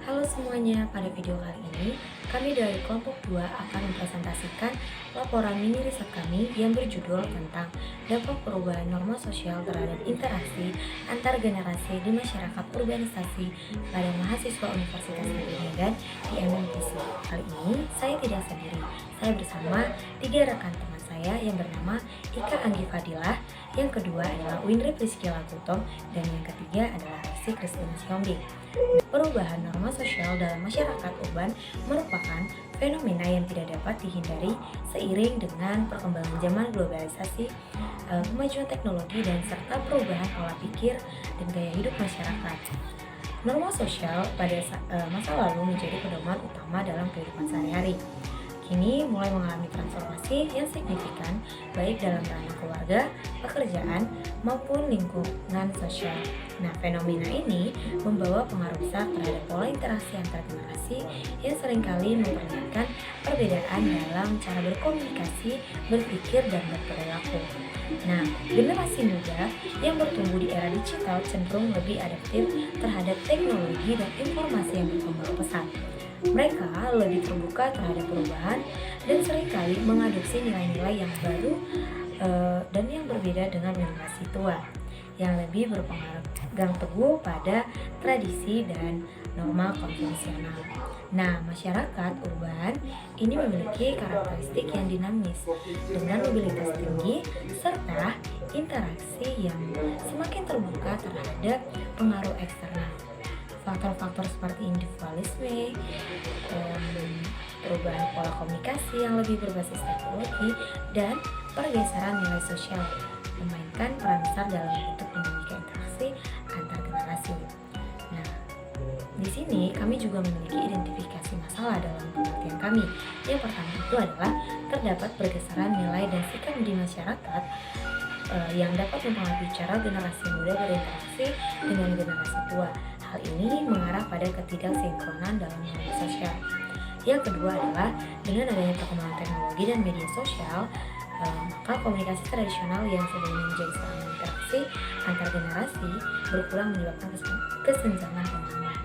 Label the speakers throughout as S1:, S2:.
S1: Halo semuanya, pada video kali ini kami dari kelompok 2 akan mempresentasikan laporan mini riset kami yang berjudul tentang dampak perubahan norma sosial terhadap interaksi antar generasi di masyarakat urbanisasi pada mahasiswa Universitas Negeri Medan di MMTC. Kali ini saya tidak sendiri, saya bersama 3 rekan teman saya yang bernama Ika Anggi Fadilah, yang kedua adalah Winry Priscilla Lakutom, dan yang ketiga adalah Resi Kristina Siombing. Perubahan norma sosial dalam masyarakat urban merupakan fenomena yang tidak dapat dihindari seiring dengan perkembangan zaman globalisasi, kemajuan teknologi, dan serta perubahan pola pikir dan gaya hidup masyarakat. Norma sosial pada masa lalu menjadi pedoman utama dalam kehidupan sehari-hari. Kini mulai mengalami transformasi yang signifikan baik dalam ranah keluarga, pekerjaan, maupun lingkungan sosial. Nah, fenomena ini membawa pengaruh besar terhadap pola interaksi antar generasi yang seringkali memperlihatkan perbedaan dalam cara berkomunikasi, berpikir, dan berperilaku. Nah, generasi muda yang bertumbuh di era digital cenderung lebih adaptif terhadap teknologi dan informasi yang berkembang pesat. Mereka lebih terbuka terhadap perubahan dan seringkali mengadopsi nilai-nilai yang baru dan yang berbeda dengan generasi tua yang lebih berpegang teguh pada tradisi dan norma konvensional. Nah, masyarakat urban ini memiliki karakteristik yang dinamis dengan mobilitas tinggi serta interaksi yang semakin terbuka terhadap pengaruh eksternal. Faktor-faktor seperti individualisme, perubahan pola komunikasi yang lebih berbasis teknologi, dan pergeseran nilai sosial memainkan peran besar dalam bentuk dinamika interaksi antar generasi. Nah, di sini kami juga memiliki identifikasi masalah dalam penelitian kami. Yang pertama itu adalah terdapat pergeseran nilai dan sikap di masyarakat yang dapat mempengaruhi cara generasi muda berinteraksi dengan generasi tua. Hal ini mengarah pada ketidaksinkronan dalam norma sosial. Yang kedua adalah dengan adanya perkembangan teknologi dan media sosial, maka komunikasi tradisional yang sebelumnya menjadi sarana interaksi antar generasi berkurang menyebabkan kesenjangan pemahaman.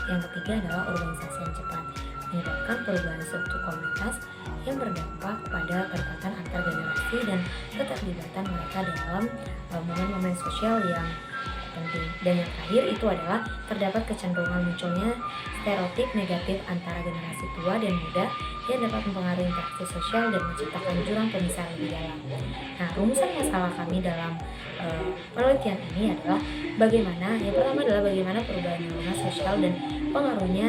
S1: Yang ketiga adalah urbanisasi yang cepat, menyebabkan perubahan struktur komunitas yang berdampak pada kedekatan antar generasi dan keterlibatan mereka dalam momen-momen sosial yang penting. Dan yang terakhir itu adalah terdapat kecenderungan munculnya stereotip negatif antara generasi tua dan muda yang dapat mempengaruhi interaksi sosial dan menciptakan jurang pemisah lebih dalam. Nah, rumusan masalah kami dalam penelitian ini adalah yang pertama adalah bagaimana perubahan norma sosial dan pengaruhnya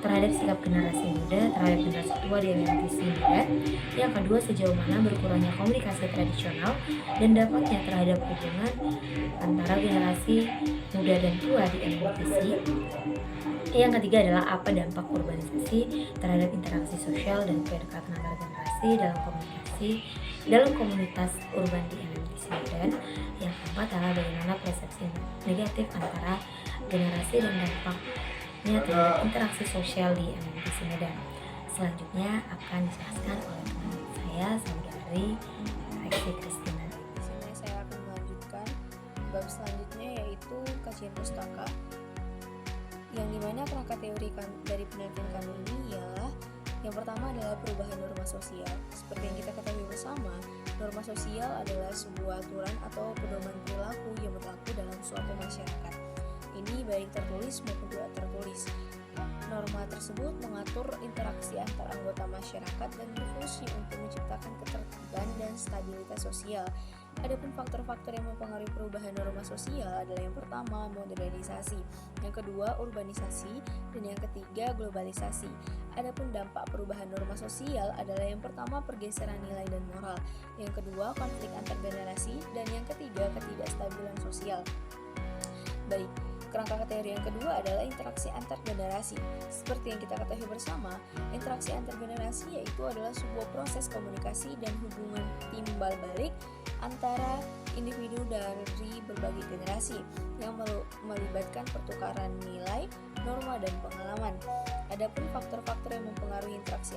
S1: terhadap sikap generasi muda terhadap generasi tua di MMTC Medan. Yang kedua, sejauh mana berkurangnya komunikasi tradisional dan dampaknya terhadap hubungan antara generasi muda dan tua di MMTC. Yang ketiga adalah apa dampak urbanisasi terhadap interaksi sosial dan kedekatan antar generasi dalam komunitas urban di MMTC Medan. Yang keempat adalah bagaimana persepsi negatif antara generasi dan dampaknya terhadap interaksi sosial di MMTC Medan. Selanjutnya akan dijelaskan oleh teman saya, saudari Resi Kristina.
S2: Di sini saya akan melanjutkan bab selanjutnya, yaitu kajian pustaka, yang dimana kerangka teori dari penelitian kami ini ialah yang pertama adalah perubahan norma sosial. Seperti yang kita ketahui bersama, norma sosial adalah sebuah aturan atau pedoman perilaku yang berlaku dalam suatu masyarakat. Ini baik tertulis maupun tidak tertulis. Norma tersebut mengatur interaksi antar anggota masyarakat dan berfungsi untuk menciptakan ketertiban dan stabilitas sosial. Adapun faktor-faktor yang mempengaruhi perubahan norma sosial adalah yang pertama, modernisasi, yang kedua, urbanisasi, dan yang ketiga, globalisasi. Adapun dampak perubahan norma sosial adalah yang pertama, pergeseran nilai dan moral, yang kedua, konflik antar generasi, dan yang ketiga, ketidakstabilan sosial. Baik, kerangka teori yang kedua adalah interaksi antar generasi. Seperti yang kita ketahui bersama, interaksi antar generasi yaitu adalah sebuah proses komunikasi dan hubungan timbal balik antara individu dari berbagai generasi yang melibatkan pertukaran nilai, norma, dan pengalaman. Adapun faktor-faktor yang mempengaruhi interaksi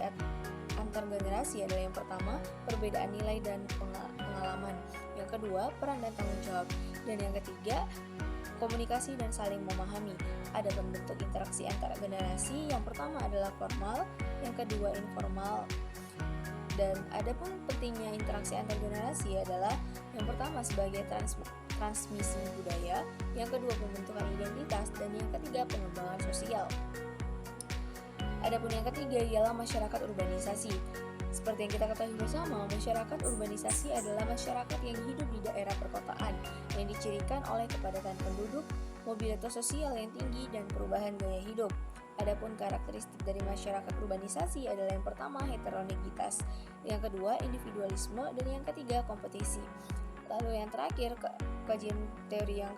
S2: antar generasi adalah yang pertama, perbedaan nilai dan pengalaman. Yang kedua, peran dan tanggung jawab. Dan yang ketiga, komunikasi dan saling memahami. Ada bentuk interaksi antar generasi, yang pertama adalah formal, yang kedua informal. Dan adapun pentingnya interaksi antar generasi adalah yang pertama sebagai transmisi budaya, yang kedua pembentukan identitas, dan yang ketiga pengembangan sosial. Adapun yang ketiga ialah masyarakat urbanisasi. Seperti yang kita ketahui bersama, masyarakat urbanisasi adalah masyarakat yang hidup di daerah perkotaan yang dicirikan oleh kepadatan penduduk, mobilitas sosial yang tinggi, dan perubahan gaya hidup. Adapun karakteristik dari masyarakat urbanisasi adalah yang pertama heterogenitas, yang kedua individualisme, dan yang ketiga kompetisi. Lalu yang terakhir, kajian teori yang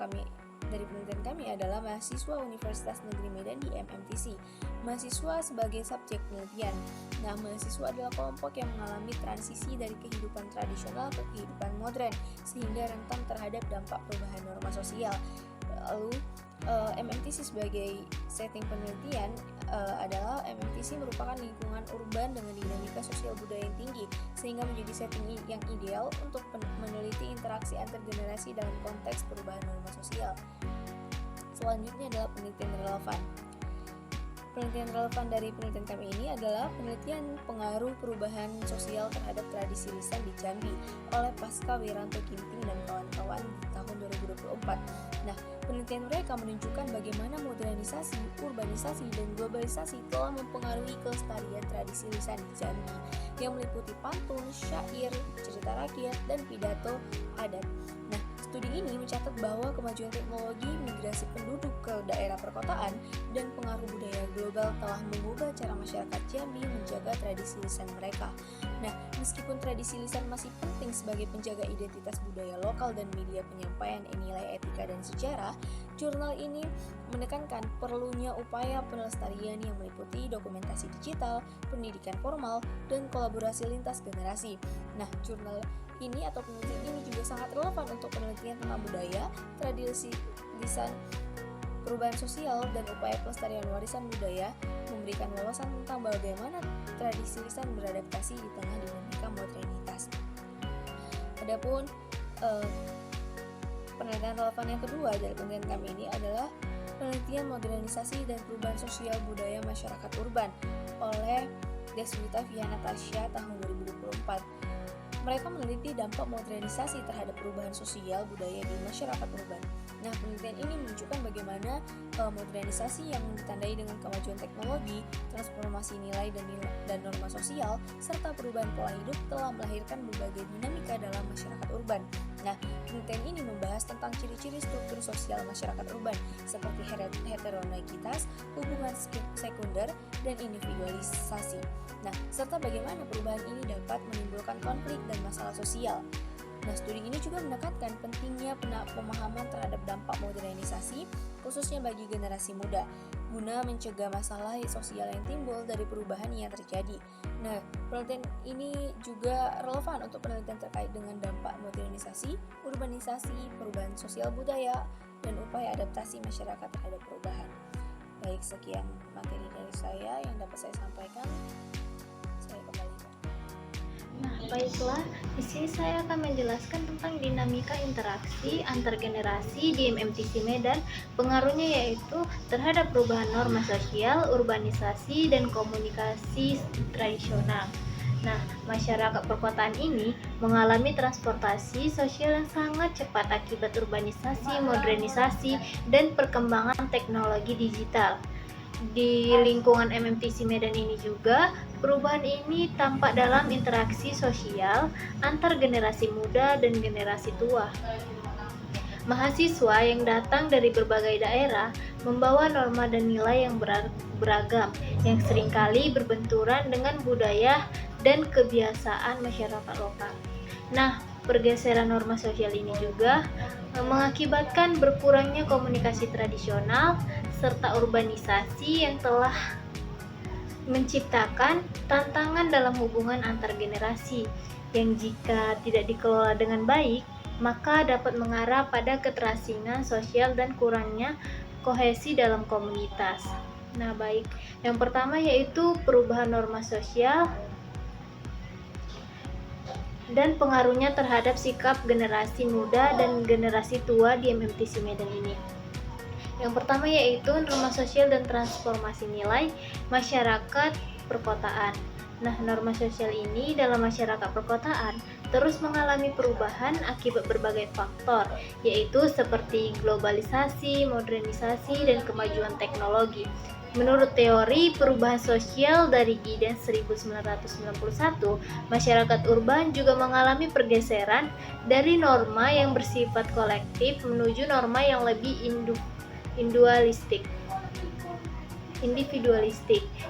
S2: dari penelitian kami adalah mahasiswa Universitas Negeri Medan di MMTC. Mahasiswa sebagai subjek penelitian. Nah, mahasiswa adalah kelompok yang mengalami transisi dari kehidupan tradisional ke kehidupan modern, sehingga rentan terhadap dampak perubahan norma sosial. Lalu MMTC sebagai setting penelitian adalah MMTC merupakan lingkungan urban dengan dinamika sosial budaya yang tinggi, sehingga menjadi setting yang ideal untuk meneliti interaksi antar generasi dalam konteks perubahan norma sosial. Selanjutnya adalah penelitian relevan. Penelitian relevan dari penelitian kami ini adalah penelitian pengaruh perubahan sosial terhadap tradisi lisan di Jambi oleh Pasca Wiranto Ginting dan kawan-kawan di tahun 2024. Nah, penelitian mereka menunjukkan bagaimana modernisasi, urbanisasi, dan globalisasi telah mempengaruhi kelestarian tradisi lisan di Jambi yang meliputi pantun, syair, cerita rakyat, dan pidato adat. Nah, studi ini mencatat bahwa kemajuan teknologi, migrasi penduduk ke daerah perkotaan, dan pengaruh budaya global telah mengubah cara masyarakat Jambi menjaga tradisi lisan mereka. Nah, meskipun tradisi lisan masih penting sebagai penjaga identitas budaya lokal dan media penyampaian nilai etika dan sejarah, jurnal ini menekankan perlunya upaya pelestarian yang meliputi dokumentasi digital, pendidikan formal, dan kolaborasi lintas generasi. Nah, jurnal ini atau penelitian ini juga sangat relevan untuk penelitian tentang budaya, tradisi lisan, perubahan sosial, dan upaya pelestarian warisan budaya, memberikan wawasan tentang bagaimana tradisi lisan beradaptasi di tengah dinamika modernitas. Adapun penelitian relevan yang kedua dari penelitian kami ini adalah penelitian modernisasi dan perubahan sosial budaya masyarakat urban oleh Deswita Viana Tasya tahun 2024. Mereka meneliti dampak modernisasi terhadap perubahan sosial budaya di masyarakat urban. Nah, penelitian ini menunjukkan bagaimana modernisasi yang ditandai dengan kemajuan teknologi, transformasi nilai dan norma sosial, serta perubahan pola hidup telah melahirkan berbagai dinamika dalam masyarakat urban. Nah, penelitian ini membahas tentang ciri-ciri struktur sosial masyarakat urban seperti heterogeneyitas, hubungan sekunder, dan individualisasi. Nah, serta bagaimana perubahan ini dapat menimbulkan konflik dan masalah sosial. Nah, studi ini juga menekankan pentingnya pemahaman terhadap dampak modernisasi, khususnya bagi generasi muda, guna mencegah masalah sosial yang timbul dari perubahan yang terjadi. Nah, penelitian ini juga relevan untuk penelitian terkait dengan dampak modernisasi, urbanisasi, perubahan sosial budaya, dan upaya adaptasi masyarakat terhadap perubahan. Baik, sekian materi dari saya yang dapat saya sampaikan. Saya kembalikan.
S3: Nah, baiklah, di sini saya akan menjelaskan tentang dinamika interaksi antar generasi di MMTC Medan, pengaruhnya yaitu terhadap perubahan norma sosial, urbanisasi, dan komunikasi tradisional. Nah, masyarakat perkotaan ini mengalami transportasi sosial yang sangat cepat akibat urbanisasi, modernisasi, dan perkembangan teknologi digital. Di lingkungan MMTC Medan ini juga, perubahan ini tampak dalam interaksi sosial antar generasi muda dan generasi tua. Mahasiswa yang datang dari berbagai daerah membawa norma dan nilai yang beragam, yang seringkali berbenturan dengan budaya dan kebiasaan masyarakat lokal. Nah, pergeseran norma sosial ini juga mengakibatkan berkurangnya komunikasi tradisional serta urbanisasi yang telah menciptakan tantangan dalam hubungan antar generasi yang jika tidak dikelola dengan baik, maka dapat mengarah pada keterasingan sosial dan kurangnya kohesi dalam komunitas. Nah, baik. Yang pertama yaitu perubahan norma sosial dan pengaruhnya terhadap sikap generasi muda dan generasi tua di MMTC Medan ini. Yang pertama yaitu norma sosial dan transformasi nilai masyarakat perkotaan. Nah, norma sosial ini dalam masyarakat perkotaan terus mengalami perubahan akibat berbagai faktor, yaitu seperti globalisasi, modernisasi, dan kemajuan teknologi. Menurut teori perubahan sosial dari Giddens 1991, masyarakat urban juga mengalami pergeseran dari norma yang bersifat kolektif menuju norma yang lebih individualistik.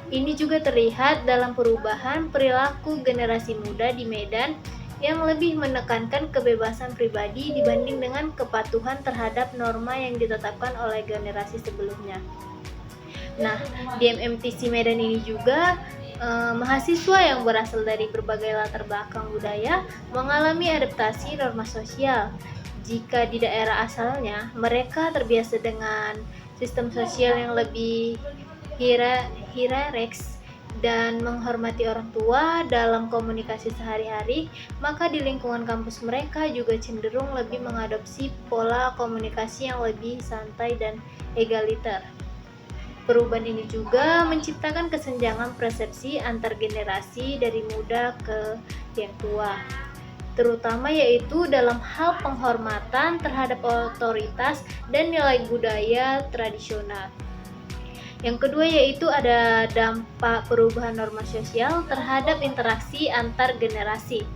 S3: Ini juga terlihat dalam perubahan perilaku generasi muda di Medan yang lebih menekankan kebebasan pribadi dibanding dengan kepatuhan terhadap norma yang ditetapkan oleh generasi sebelumnya. Nah, di MMTC Medan ini juga mahasiswa yang berasal dari berbagai latar belakang budaya mengalami adaptasi norma sosial. Jika di daerah asalnya mereka terbiasa dengan sistem sosial yang lebih hierarkis dan menghormati orang tua dalam komunikasi sehari-hari, maka di lingkungan kampus mereka juga cenderung lebih mengadopsi pola komunikasi yang lebih santai dan egaliter. Perubahan ini juga menciptakan kesenjangan persepsi antar generasi dari muda ke yang tua, terutama yaitu dalam hal penghormatan terhadap otoritas dan nilai budaya tradisional. Yang kedua yaitu ada dampak perubahan norma sosial terhadap interaksi antar generasi.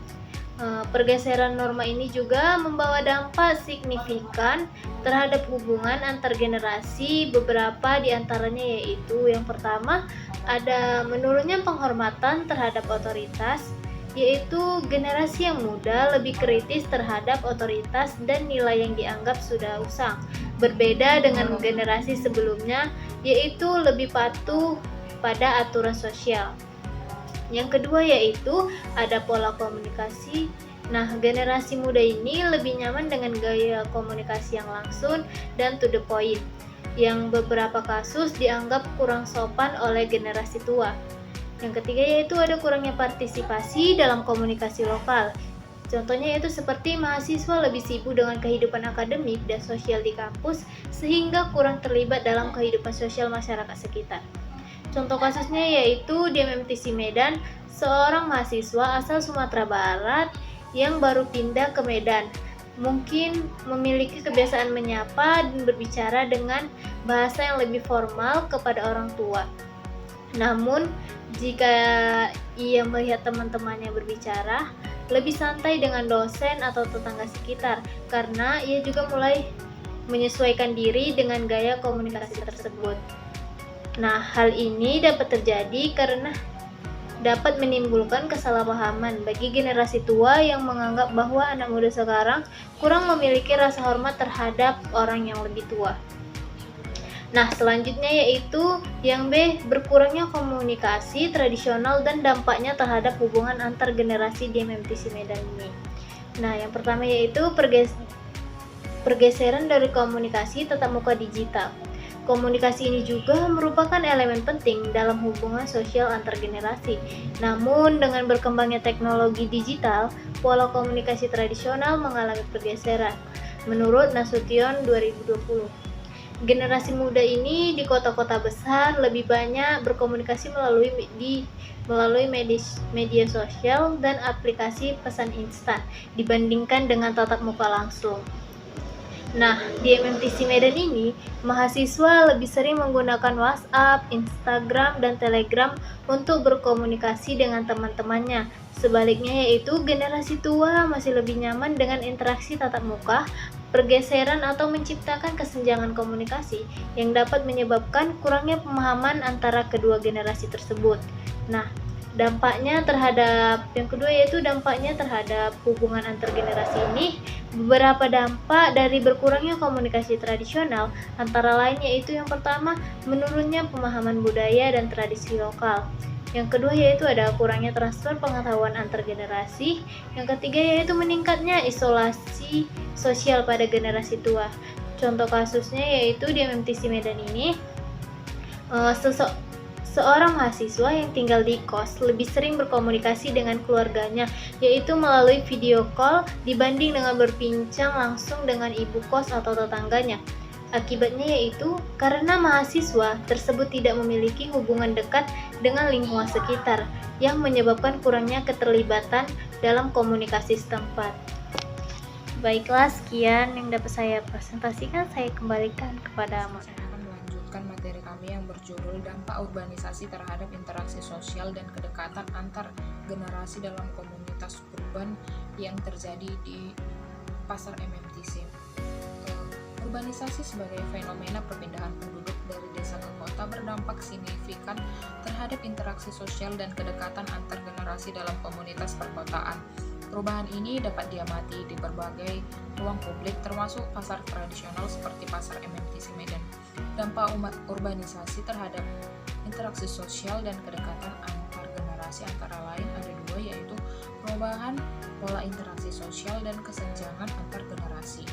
S3: Pergeseran norma ini juga membawa dampak signifikan terhadap hubungan antar generasi. Beberapa di antaranya yaitu yang pertama ada menurunnya penghormatan terhadap otoritas, yaitu generasi yang muda lebih kritis terhadap otoritas dan nilai yang dianggap sudah usang. Berbeda dengan generasi sebelumnya, yaitu lebih patuh pada aturan sosial. Yang kedua yaitu ada pola komunikasi. Nah, generasi muda ini lebih nyaman dengan gaya komunikasi yang langsung dan to the point, yang beberapa kasus dianggap kurang sopan oleh generasi tua. Yang ketiga yaitu ada kurangnya partisipasi dalam komunikasi lokal. Contohnya yaitu seperti mahasiswa lebih sibuk dengan kehidupan akademik dan sosial di kampus sehingga kurang terlibat dalam kehidupan sosial masyarakat sekitar. Contoh kasusnya yaitu di MMTC Medan, seorang mahasiswa asal Sumatera Barat yang baru pindah ke Medan mungkin memiliki kebiasaan menyapa dan berbicara dengan bahasa yang lebih formal kepada orang tua. Namun, jika ia melihat teman-temannya berbicara lebih santai dengan dosen atau tetangga sekitar, karena ia juga mulai menyesuaikan diri dengan gaya komunikasi tersebut. Nah, hal ini dapat terjadi karena dapat menimbulkan kesalahpahaman bagi generasi tua yang menganggap bahwa anak muda sekarang kurang memiliki rasa hormat terhadap orang yang lebih tua. Nah, selanjutnya yaitu yang B, berkurangnya komunikasi tradisional dan dampaknya terhadap hubungan antar generasi di MMTC Medan ini. Nah, yang pertama yaitu pergeseran dari komunikasi tatap muka digital. Komunikasi ini juga merupakan elemen penting dalam hubungan sosial antar generasi. Namun, dengan berkembangnya teknologi digital, pola komunikasi tradisional mengalami pergeseran. Menurut Nasution 2020, generasi muda ini di kota-kota besar lebih banyak berkomunikasi melalui media sosial dan aplikasi pesan instan dibandingkan dengan tatap muka langsung. Nah, di MMTC Medan ini, mahasiswa lebih sering menggunakan WhatsApp, Instagram, dan Telegram untuk berkomunikasi dengan teman-temannya. Sebaliknya yaitu generasi tua masih lebih nyaman dengan interaksi tatap muka. Pergeseran atau menciptakan kesenjangan komunikasi yang dapat menyebabkan kurangnya pemahaman antara kedua generasi tersebut. Nah, dampaknya terhadap yang kedua yaitu dampaknya terhadap hubungan antar generasi ini. Beberapa dampak dari berkurangnya komunikasi tradisional antara lain yaitu yang pertama, menurunnya pemahaman budaya dan tradisi lokal. Yang kedua yaitu ada kurangnya transfer pengetahuan antar generasi. Yang ketiga yaitu meningkatnya isolasi sosial pada generasi tua. Contoh kasusnya yaitu di MMTC Medan ini, seorang mahasiswa yang tinggal di kos lebih sering berkomunikasi dengan keluarganya, yaitu melalui video call dibanding dengan berbincang langsung dengan ibu kos atau tetangganya. Akibatnya yaitu karena mahasiswa tersebut tidak memiliki hubungan dekat dengan lingkungan sekitar yang menyebabkan kurangnya keterlibatan dalam komunikasi setempat. Baiklah, sekian yang dapat saya presentasikan. Saya kembalikan kepada
S4: Saya akan melanjutkan materi kami yang berjudul dampak urbanisasi terhadap interaksi sosial dan kedekatan antar generasi dalam komunitas urban yang terjadi di pasar MMTC. Urbanisasi sebagai fenomena perpindahan penduduk dari desa ke kota berdampak signifikan terhadap interaksi sosial dan kedekatan antar generasi dalam komunitas perkotaan. Perubahan ini dapat diamati di berbagai ruang publik termasuk pasar tradisional seperti pasar MMTC Medan. Dampak urbanisasi terhadap interaksi sosial dan kedekatan antar generasi antara lain ada dua, yaitu perubahan pola interaksi sosial dan kesenjangan antar generasi.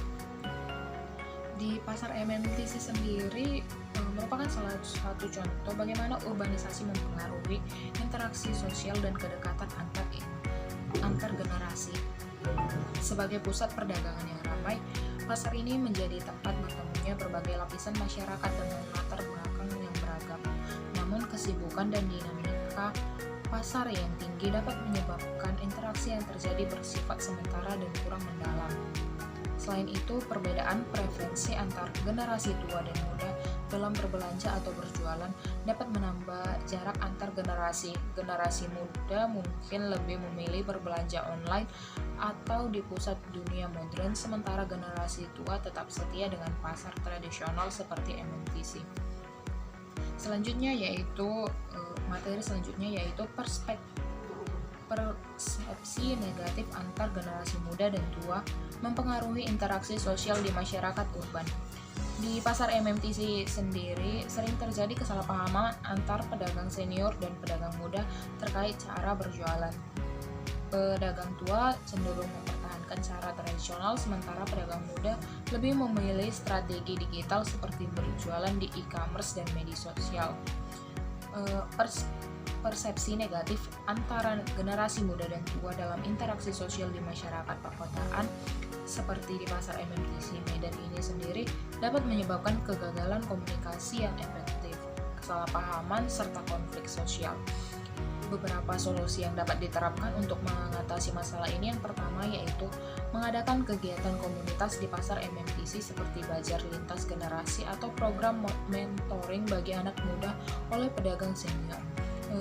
S4: Di pasar MMTC sendiri merupakan salah satu contoh bagaimana urbanisasi mempengaruhi interaksi sosial dan kedekatan antar generasi. Sebagai pusat perdagangan yang ramai, pasar ini menjadi tempat bertemunya berbagai lapisan masyarakat dengan latar belakang yang beragam. Namun kesibukan dan dinamika pasar yang tinggi dapat menyebabkan interaksi yang terjadi bersifat sementara dan kurang mendalam. Selain itu, perbedaan preferensi antar generasi tua dan muda dalam berbelanja atau berjualan dapat menambah jarak antar generasi. Generasi muda mungkin lebih memilih berbelanja online atau di pusat dunia modern, sementara generasi tua tetap setia dengan pasar tradisional seperti MMTC. Materi selanjutnya yaitu persepsi negatif antar generasi muda dan tua mempengaruhi interaksi sosial di masyarakat urban. Di pasar MMTC sendiri sering terjadi kesalahpahaman antar pedagang senior dan pedagang muda terkait cara berjualan. Pedagang tua cenderung mempertahankan cara tradisional, sementara pedagang muda lebih memilih strategi digital seperti berjualan di e-commerce dan media sosial. Persepsi negatif antara generasi muda dan tua dalam interaksi sosial di masyarakat perkotaan seperti di pasar MMTC Medan ini sendiri dapat menyebabkan kegagalan komunikasi yang efektif, kesalahpahaman, serta konflik sosial. Beberapa solusi yang dapat diterapkan untuk mengatasi masalah ini yang pertama yaitu mengadakan kegiatan komunitas di pasar MMTC seperti bazar lintas generasi atau program mentoring bagi anak muda oleh pedagang senior.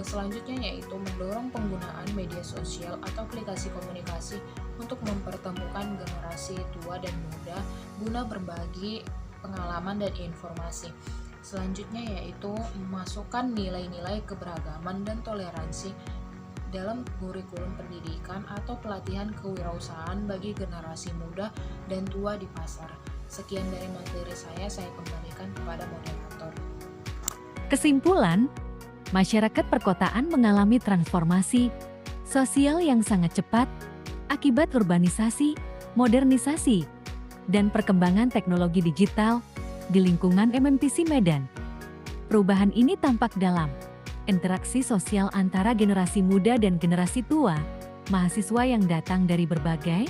S4: Selanjutnya yaitu mendorong penggunaan media sosial atau aplikasi komunikasi untuk mempertemukan generasi tua dan muda guna berbagi pengalaman dan informasi. Selanjutnya yaitu memasukkan nilai-nilai keberagaman dan toleransi dalam kurikulum pendidikan atau pelatihan kewirausahaan bagi generasi muda dan tua di pasar. Sekian dari materi saya kembalikan kepada moderator.
S5: Kesimpulan, masyarakat perkotaan mengalami transformasi sosial yang sangat cepat akibat urbanisasi, modernisasi, dan perkembangan teknologi digital di lingkungan MMTC Medan. Perubahan ini tampak dalam interaksi sosial antara generasi muda dan generasi tua, mahasiswa yang datang dari berbagai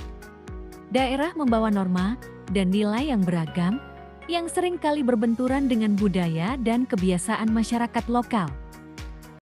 S5: daerah membawa norma dan nilai yang beragam yang seringkali berbenturan dengan budaya dan kebiasaan masyarakat lokal.